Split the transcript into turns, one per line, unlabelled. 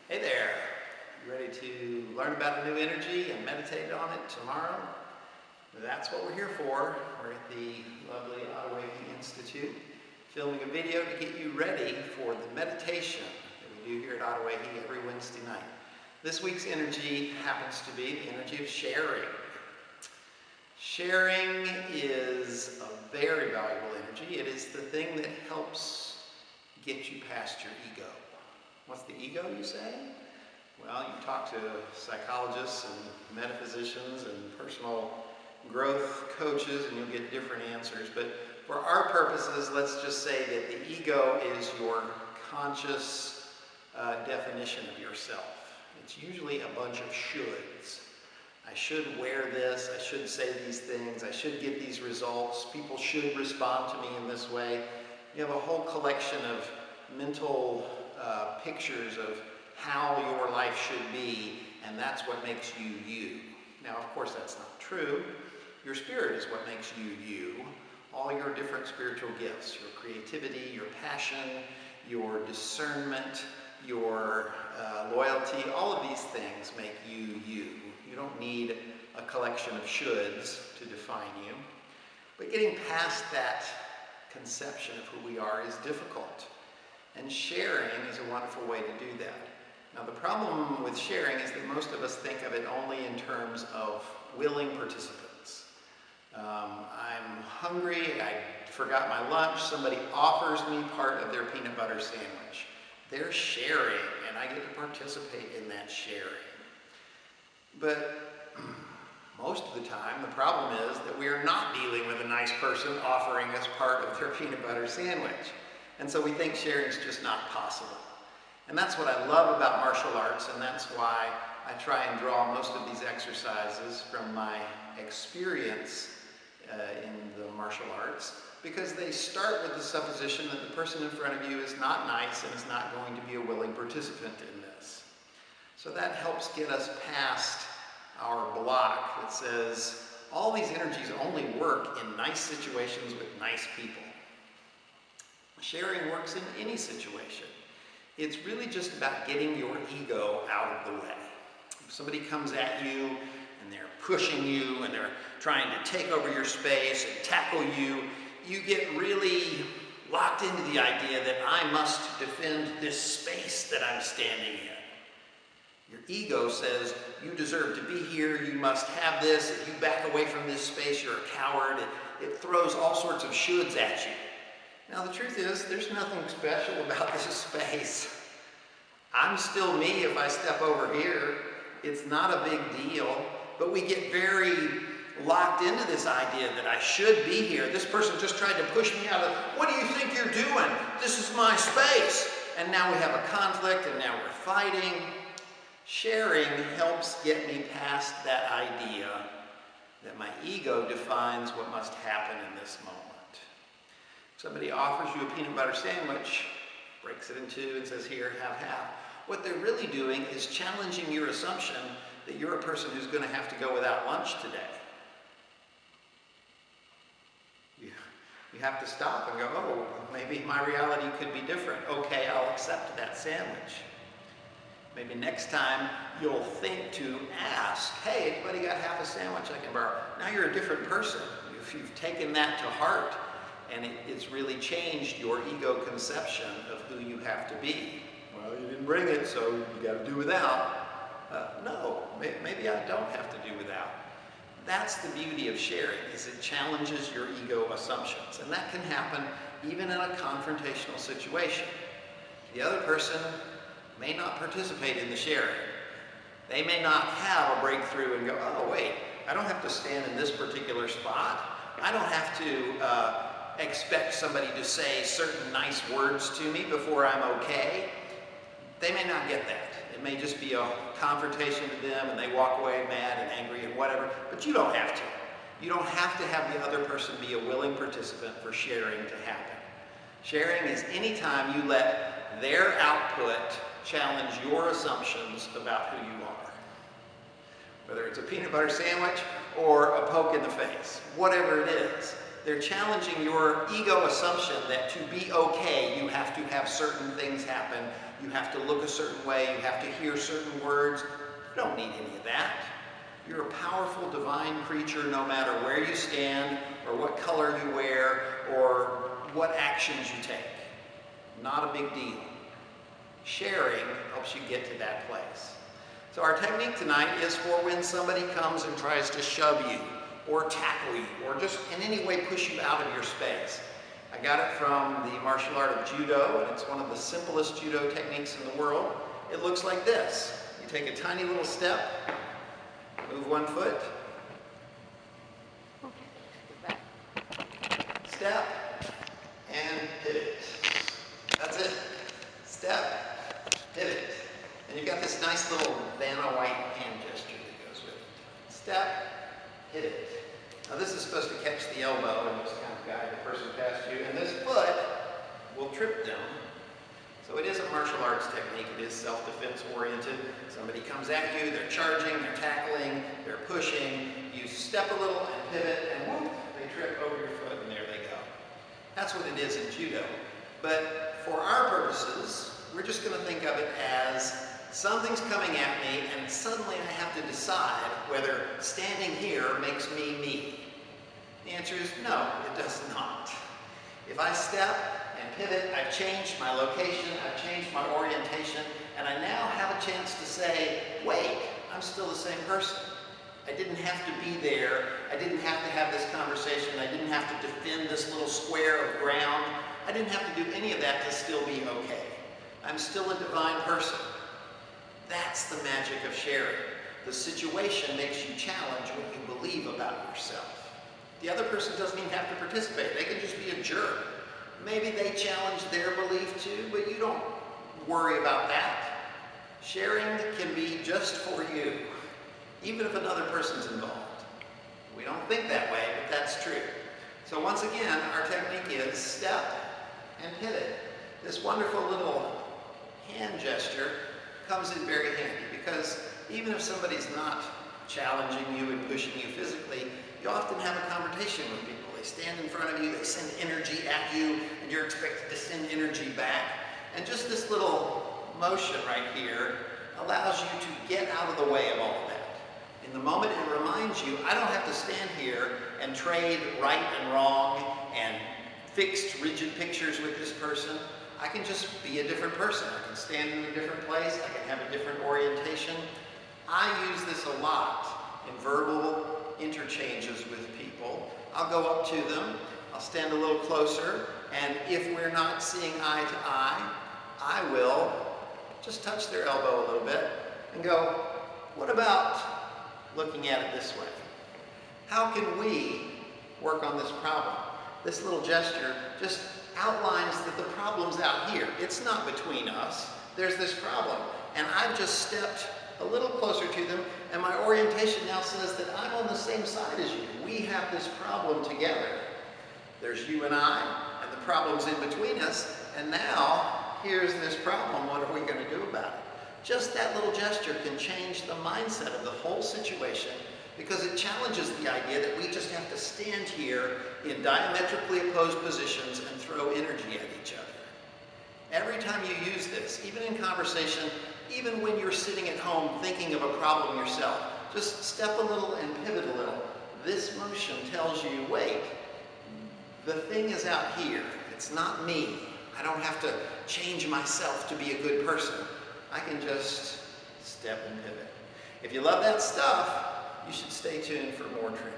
Hey there! You ready to learn about a new energy and meditate on it tomorrow? That's what we're here for. We're at the lovely Adawehi Institute, filming a video to get you ready for the meditation that we do here at Adawehi every Wednesday night. This week's energy happens to be the energy of sharing. Sharing is a very valuable energy. It is the thing that helps get you past your ego. What's the ego, you say? Well, you talk to psychologists and metaphysicians and personal growth coaches and you'll get different answers. But for our purposes, let's just say that the ego is your conscious definition of yourself. It's usually a bunch of shoulds. I should wear this, I should say these things, I should get these results, people should respond to me in this way. You have a whole collection of mental pictures of how your life should be, and that's what makes you you. Now, of course, that's not true. Your spirit is what makes you you. All your different spiritual gifts, your creativity, your passion, your discernment, your loyalty, all of these things make you you. You don't need a collection of shoulds to define you. But getting past that conception of who we are is difficult. And sharing is a wonderful way to do that. Now, the problem with sharing is that most of us think of it only in terms of willing participants. I'm hungry, I forgot my lunch, somebody offers me part of their peanut butter sandwich. They're sharing, and I get to participate in that sharing. But most of the time, the problem is that we are not dealing with a nice person offering us part of their peanut butter sandwich. And so we think sharing is just not possible. And that's what I love about martial arts, and that's why I try and draw most of these exercises from my experience in the martial arts, because they start with the supposition that the person in front of you is not nice and is not going to be a willing participant in this. So that helps get us past our block that says all these energies only work in nice situations with nice people. Sharing works in any situation. It's really just about getting your ego out of the way. If somebody comes at you and they're pushing you and they're trying to take over your space and tackle you, you get really locked into the idea that I must defend this space that I'm standing in. Your ego says, you deserve to be here, you must have this, if you back away from this space, you're a coward. It throws all sorts of shoulds at you. Now, the truth is, there's nothing special about this space. I'm still me if I step over here. It's not a big deal, but we get very locked into this idea that I should be here. This person just tried to push me out of, what do you think you're doing? This is my space. And now we have a conflict, and now we're fighting. Sharing helps get me past that idea that my ego defines what must happen in this moment. Somebody offers you a peanut butter sandwich, breaks it in two and says, here, have half. What they're really doing is challenging your assumption that you're a person who's going to have to go without lunch today. You have to stop and go, oh, maybe my reality could be different. Okay, I'll accept that sandwich. Maybe next time you'll think to ask, hey, anybody got half a sandwich I can borrow? Now you're a different person. If you've taken that to heart, and it's really changed your ego conception of who you have to be. Well, you didn't bring it, so you got to do without. No, maybe I don't have to do without. That's the beauty of sharing, is it challenges your ego assumptions. And that can happen even in a confrontational situation. The other person may not participate in the sharing. They may not have a breakthrough and go, oh, wait, I don't have to stand in this particular spot. I don't have to expect somebody to say certain nice words to me before I'm okay. They may not get that. It may just be a confrontation to them and they walk away mad and angry and whatever, but you don't have to. You don't have to have the other person be a willing participant for sharing to happen. Sharing is any time you let their output challenge your assumptions about who you are. Whether it's a peanut butter sandwich or a poke in the face, whatever it is. They're challenging your ego assumption that to be okay, you have to have certain things happen. You have to look a certain way. You have to hear certain words. You don't need any of that. You're a powerful divine creature no matter where you stand or what color you wear or what actions you take. Not a big deal. Sharing helps you get to that place. So our technique tonight is for when somebody comes and tries to shove you or tackle you or just in any way push you out of your space. I got it from the martial art of judo, and it's one of the simplest judo techniques in the world. It looks like this. You take a tiny little step, move one foot, step, and pivot. That's it. Step, pivot. And you've got this nice little Vanna White hand gesture that goes with it. Step, pivot. Now this is supposed to catch the elbow and just kind of guide the person past you, and this foot will trip them. So it is a martial arts technique. It is self-defense oriented. Somebody comes at you, they're charging, they're tackling, they're pushing. You step a little and pivot, and whoop, they trip over your foot, and there they go. That's what it is in judo. But for our purposes, we're just going to think of it as something's coming at me, and suddenly I have to decide whether standing here makes me me. The answer is no, it does not. If I step and pivot, I've changed my location, I've changed my orientation, and I now have a chance to say, wait, I'm still the same person. I didn't have to be there. I didn't have to have this conversation. I didn't have to defend this little square of ground. I didn't have to do any of that to still be okay. I'm still a divine person. That's the magic of sharing. The situation makes you challenge what you believe about yourself. The other person doesn't even have to participate. They can just be a jerk. Maybe they challenge their belief too, but you don't worry about that. Sharing can be just for you, even if another person's involved. We don't think that way, but that's true. So once again, our technique is step and pivot. This wonderful little hand gesture comes in very handy because even if somebody's not challenging you and pushing you physically, you often have a conversation with people. They stand in front of you, they send energy at you, and you're expected to send energy back. And just this little motion right here allows you to get out of the way of all of that. In the moment, it reminds you, I don't have to stand here and trade right and wrong and fixed, rigid pictures with this person. I can just be a different person. I can stand in a different place. I can have a different orientation. I use this a lot in verbal interchanges with people. I'll go up to them. I'll stand a little closer. And if we're not seeing eye to eye, I will just touch their elbow a little bit and go, what about looking at it this way? How can we work on this problem? This little gesture just outlines that the problem's out here. It's not between us. There's this problem. And I've just stepped a little closer to them, and my orientation now says that I'm on the same side as you. We have this problem together. There's you and I, and the problem's in between us, and now here's this problem. What are we going to do about it? Just that little gesture can change the mindset of the whole situation because it challenges the idea that we just have to stand here in diametrically opposed positions and throw energy at each other. Every time you use this, even in conversation, even when you're sitting at home thinking of a problem yourself, just step a little and pivot a little. This motion tells you, wait, the thing is out here. It's not me. I don't have to change myself to be a good person. I can just step and pivot. If you love that stuff, you should stay tuned for more training.